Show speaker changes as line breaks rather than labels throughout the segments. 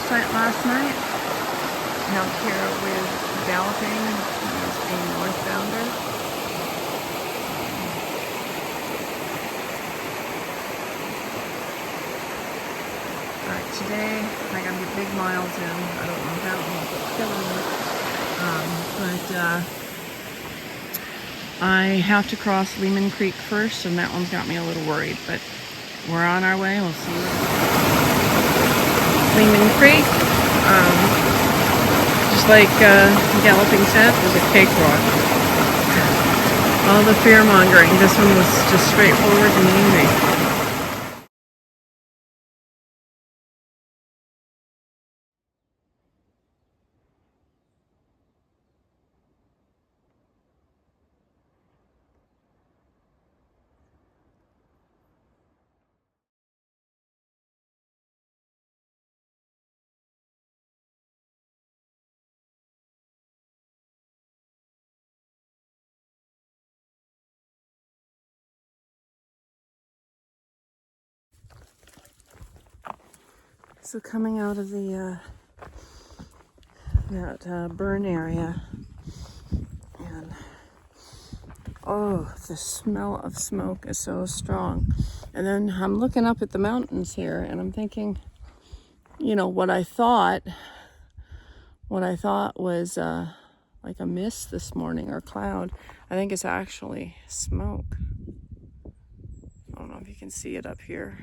campsite last night. Out here with galloping as a northbounder. Alright, today I gotta get big miles in. I don't know how it's killing me. I have to cross Lehman Creek first, and that one's got me a little worried, but we're on our way. We'll see you. Lehman Creek, just like Galloping said, was a cakewalk. All the fear mongering. This one was just straightforward and easy. So coming out of the that burn area, and oh, the smell of smoke is so strong. And then I'm looking up at the mountains here, and I'm thinking, you know, what I thought was like a mist this morning or cloud. I think it's actually smoke. I don't know if you can see it up here.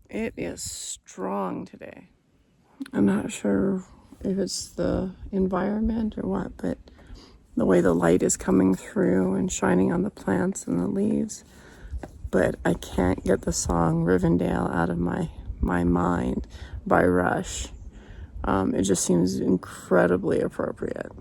It is strong today. I'm not sure if it's the environment or what, but the way the light is coming through and shining on the plants and the leaves. But I can't get the song Rivendell out of my mind by Rush. It just seems incredibly appropriate.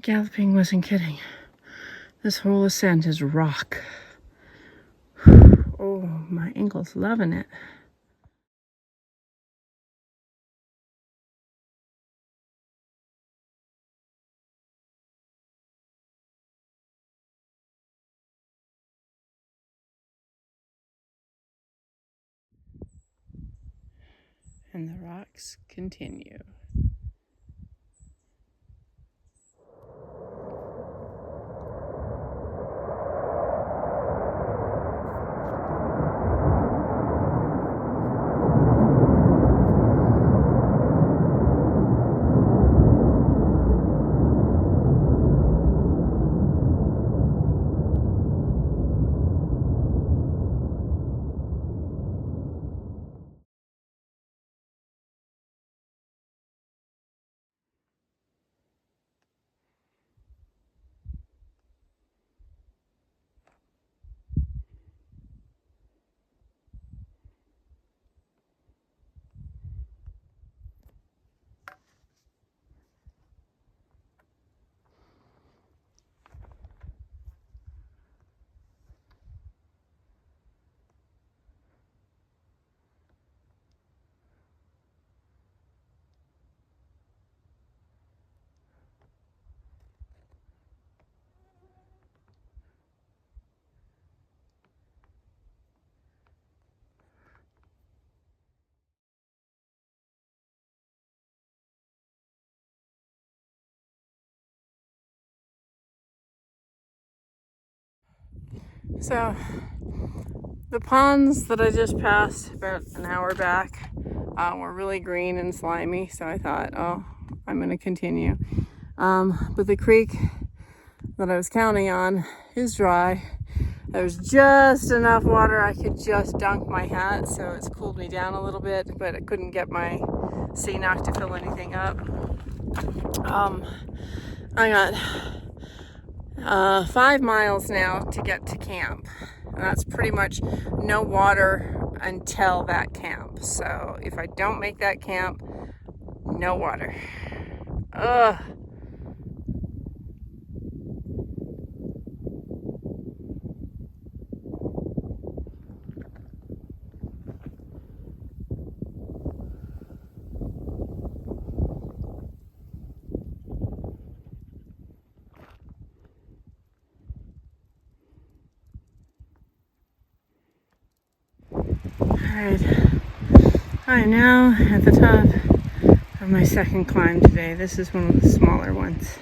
Galloping wasn't kidding. This whole ascent is rock. Oh, my ankle's loving it. And the rocks continue. So the ponds that I just passed about an hour back were really green and slimy, so I thought, oh, I'm going to continue. But the creek that I was counting on is dry. There's just enough water I could just dunk my hat, so it's cooled me down a little bit, but I couldn't get my CNOC to fill anything up. I got 5 miles now to get to camp. And that's pretty much no water until that camp. So if I don't make that camp, no water. Ugh. Alright, I'm now at the top of my second climb today. This is one of the smaller ones.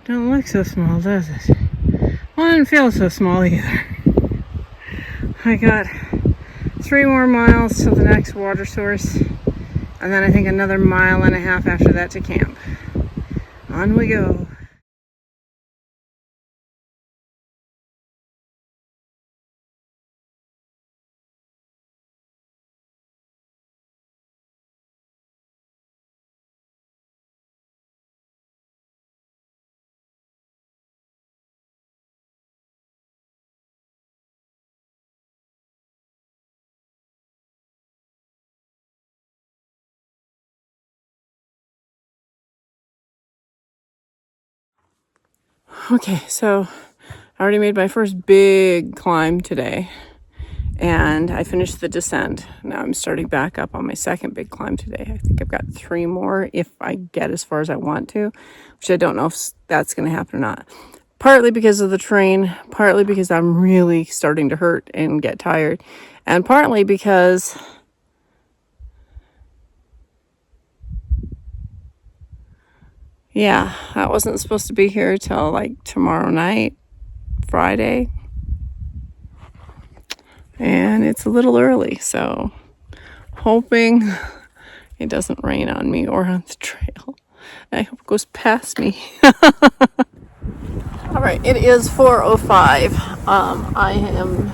Don't look so small, does it? Well, it doesn't feel so small either. I got 3 more miles to the next water source, and then I think another 1.5 miles after that to camp. On we go. Okay, so I already made my first big climb today, and I finished the descent. Now I'm starting back up on my second big climb today. I think I've got 3 more if I get as far as I want to, which I don't know if that's going to happen or not. Partly because of the terrain, partly because I'm really starting to hurt and get tired, and partly because yeah, I wasn't supposed to be here till like tomorrow night, Friday. And it's a little early, so hoping it doesn't rain on me or on the trail. I hope it goes past me. All right, it is 4:05. I am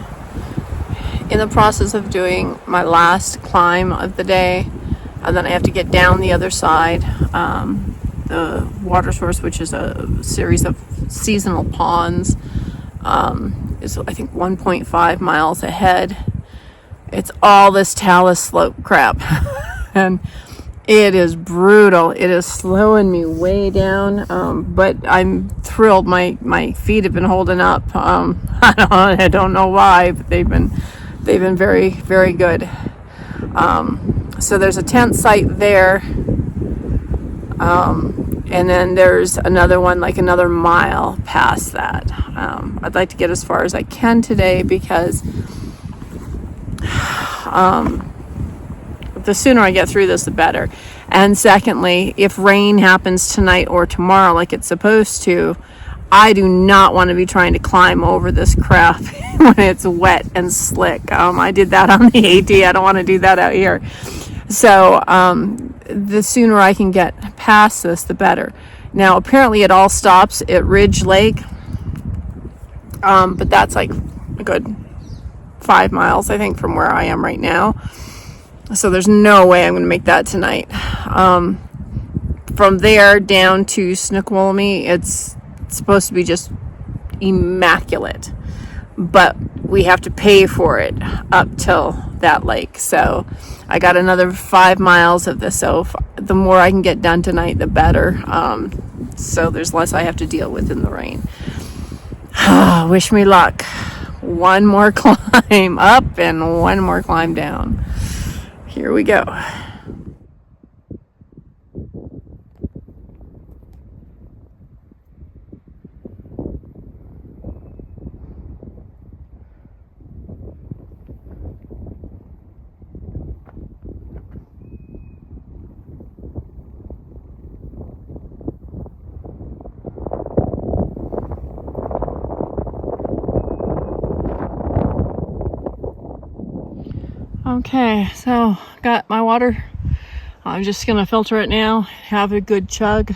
in the process of doing my last climb of the day, and then I have to get down the other side. The water source, which is a series of seasonal ponds, is I think 1.5 miles ahead. It's all this talus slope crap, and it is brutal. It is slowing me way down, but I'm thrilled. My feet have been holding up. I don't know why, but they've been very, very good. So there's a tent site there, and then there's another one like another mile past that. I'd like to get as far as I can today because the sooner I get through this, the better. And secondly, if rain happens tonight or tomorrow like it's supposed to, I do not want to be trying to climb over this crap when it's wet and slick. I did that on the AT. I don't want to do that out here. So the sooner I can get past this, the better. Now, apparently it all stops at Ridge Lake, but that's like a good 5 miles, I think, from where I am right now. So there's no way I'm going to make that tonight. From there down to Snoqualmie, it's supposed to be just immaculate. But we have to pay for it up till that lake. So I got another 5 miles of this. So the more I can get done tonight, the better. So there's less I have to deal with in the rain. Wish me luck. One more climb up and one more climb down. Here we go. Okay, so got my water. I'm just gonna filter it now, have a good chug.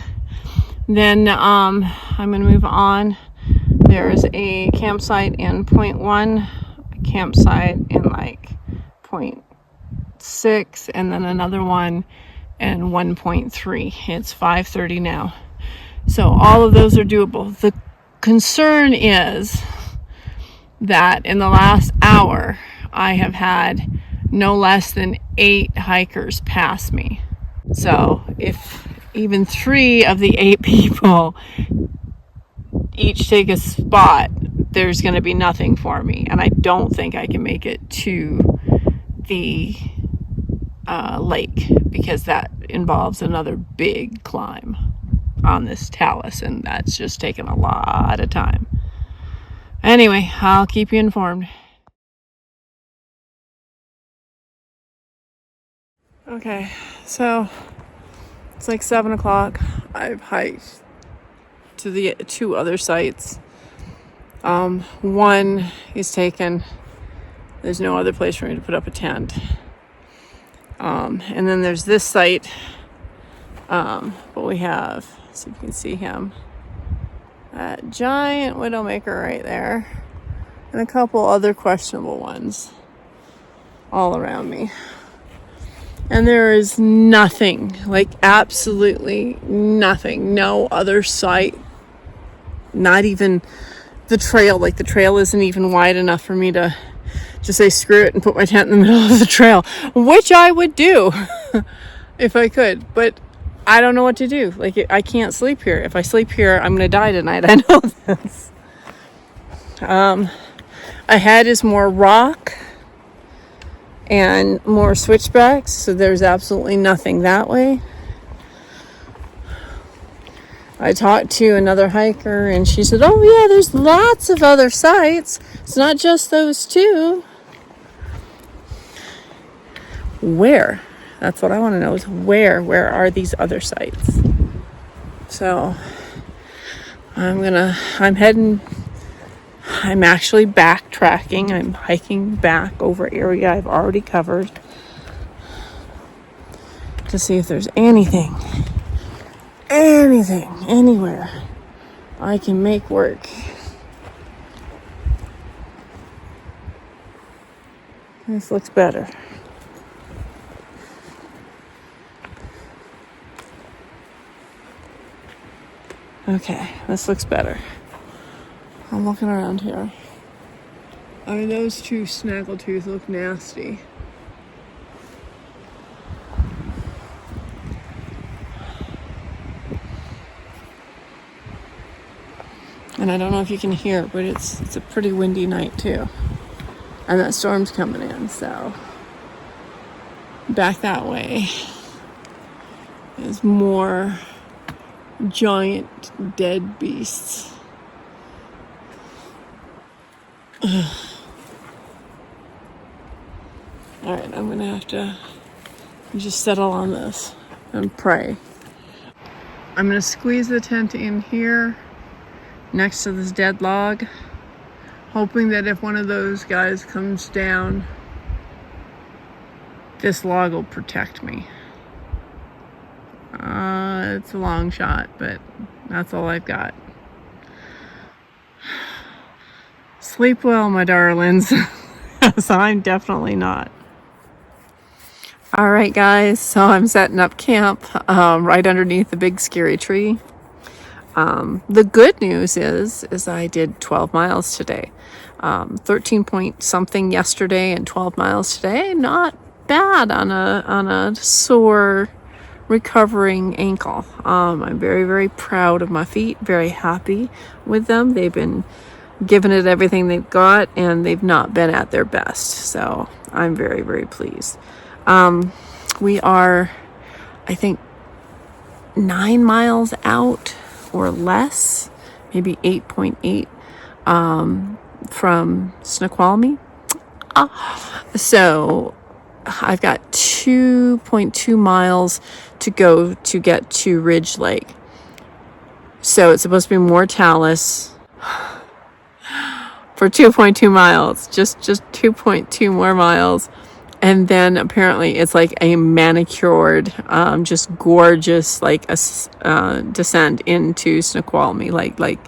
Then I'm gonna move on. There's a campsite in 0.1, a campsite in like 0.6, and then another one in 1.3. It's 5:30 now. So all of those are doable. The concern is that in the last hour, I have had no less than 8 hikers pass me. So if even 3 of the 8 people each take a spot, there's going to be nothing for me. And I don't think I can make it to the lake, because that involves another big climb on this talus, and that's just taken a lot of time. Anyway, I'll keep you informed. Okay, so it's like 7 o'clock. I've hiked to the 2 other sites. One is taken. There's no other place for me to put up a tent. And then there's this site. But we have, see if you can see him, that giant widowmaker right there, and a couple other questionable ones all around me. And there is nothing, like absolutely nothing, no other site, not even the trail. Like the trail isn't even wide enough for me to just say screw it and put my tent in the middle of the trail, which I would do if I could, but I don't know what to do. Like, I can't sleep here. If I sleep here, I'm gonna die tonight. I know this. Ahead is more rock and more switchbacks, so there's absolutely nothing that way. I talked to another hiker and she said, oh yeah, there's lots of other sites. It's not just those 2. Where? That's what I want to know, is where are these other sites? So I'm actually backtracking. I'm hiking back over area I've already covered to see if there's anything, anywhere I can make work. This looks better. Okay, this looks better. I'm looking around here. I mean, those 2 snaggletooth look nasty. And I don't know if you can hear it, but it's a pretty windy night too. And that storm's coming in, so back that way is more giant dead beasts. Alright, I'm gonna have to just settle on this and pray. I'm gonna squeeze the tent in here next to this dead log, hoping that if one of those guys comes down, this log will protect me. It's a long shot, but that's all I've got. Sleep well, my darlings. Because I'm definitely not. All right, guys, so I'm setting up camp right underneath the big scary tree. The good news is I did 12 miles today. 13 point something yesterday and 12 miles today. Not bad on a sore recovering ankle. I'm very, very proud of my feet, very happy with them. They've been giving it everything they've got, and they've not been at their best. So I'm very, very pleased. We are, I think, 9 miles out or less, maybe 8.8 from Snoqualmie. So I've got 2.2 miles to go to get to Ridge Lake. So it's supposed to be more talus for 2.2 miles, just 2.2 more miles. And then apparently it's like a manicured, just gorgeous, like a descent into Snoqualmie, like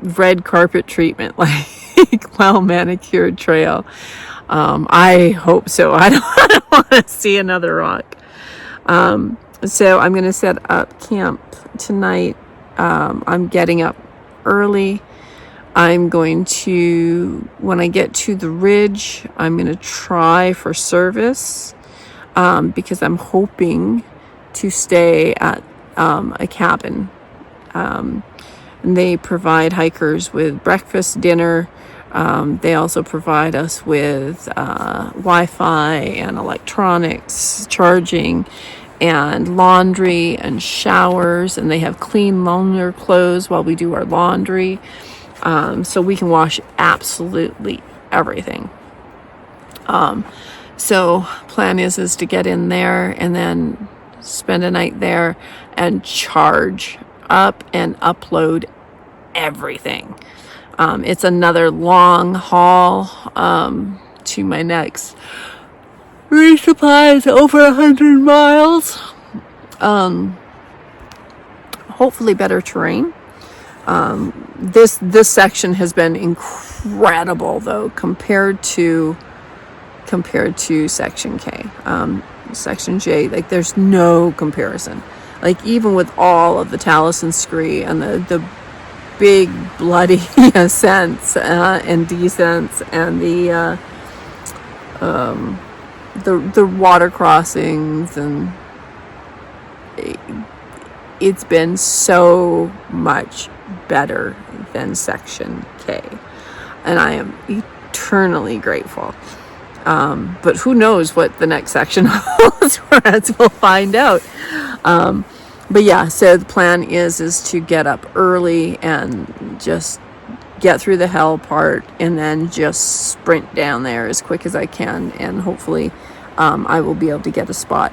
red carpet treatment, like well manicured trail. I hope so. I don't want to see another rock. So I'm going to set up camp tonight. I'm getting up early. I'm going to, when I get to the ridge, I'm going to try for service, because I'm hoping to stay at a cabin. And they provide hikers with breakfast, dinner. They also provide us with Wi-Fi and electronics, charging, and laundry and showers. And they have clean launder clothes while we do our laundry. So we can wash absolutely everything. So plan is to get in there and then spend a night there and charge up and upload everything. It's another long haul to my next resupply. Is over 100 miles. Hopefully better terrain. This section has been incredible though compared to section K. Section J, like there's no comparison. Like even with all of the talus and scree and the big bloody ascents and descents and the water crossings, and it's been so much better than section K, and I am eternally grateful. But who knows what the next section holds for us? We'll find out. But yeah, so the plan is to get up early and just get through the hell part and then just sprint down there as quick as I can, and hopefully I will be able to get a spot.